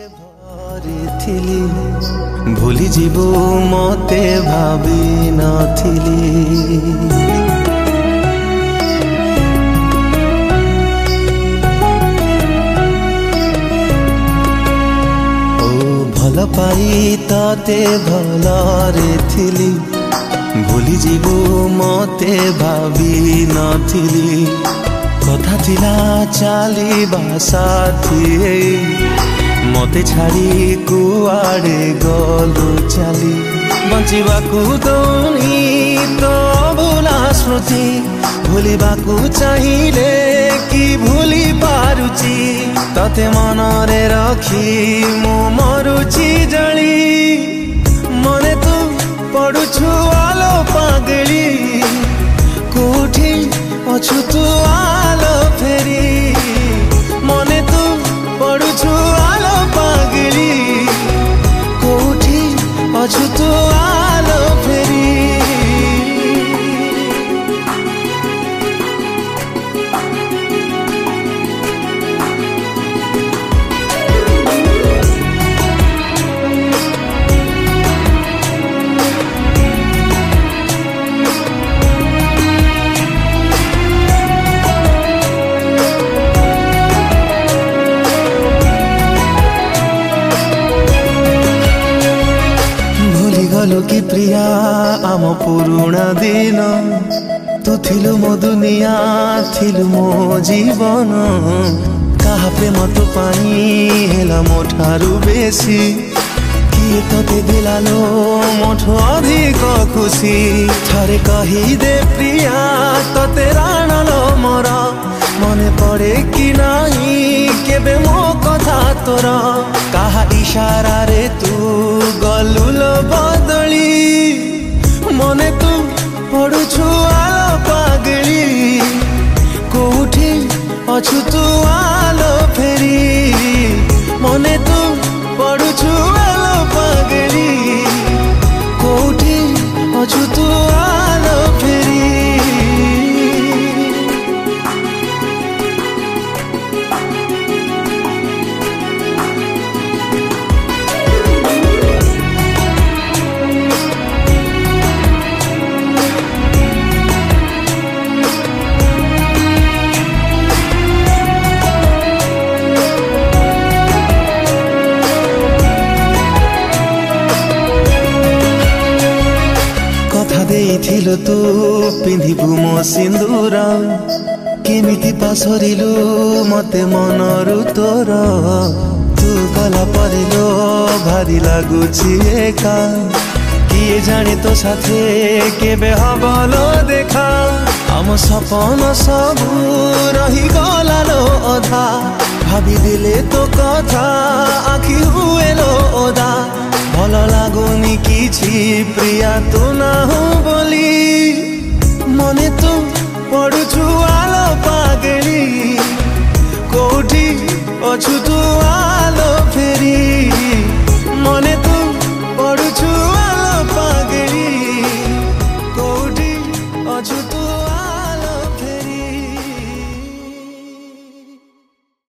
भरिथिली भूली जीवु मते भाबी नथिली भल पाई तते भलरे थिली भूली जीवु मते भाबी नथिली कथा थिला चालिबा साथी मते छाड़ी कुआड़े गलु चली बंचिबाकू दौनी तो भूला स्मृति भूलिबाकू चाहिए कि भूली पारुची तते मनरे रखी मु मरुची जली मने तू पड़ुछु आलो पागली कोठी अछु तू आलो फेरी मने तू पड़ुछु आलो पागली कोठी अछु तू आलो फेरी गलु कि प्रिया आम पुरुणा दिन तू थिलु मो दुनिया थिलु मो जीवन कहा प्रेम तो पाई हेला मो ठारू बेसी किए तते दिलालो मोठो अधिक खुशी थरे कही दे प्रिया तते राणलो मोर मने पड़े कि नहीं केबे मो कथा तोर कहा इशारा रे तू गलुलो बदली मने तू पड़ुछु आलो पागली कोठी अछु तू आलो फेरी मने तू पड़ुछु आलो पागली कोठी अछु तू आलो फेरी थिलो तू पिंधिबु मो सिंदूर केमिति पासरिलु मते मनरु तोर तू गला परिलो भारी लागुछि एका किए जाने तो साथे केबे हबलो देखा हम सपन सबु रही गलालो अधा भाबी दिले तो कथा आखि हुएलो ओदा भल लागुनी किछि प्रिया तू ना हो बोली मने तू पड़ुछु आलो पागली कोठी अछु तू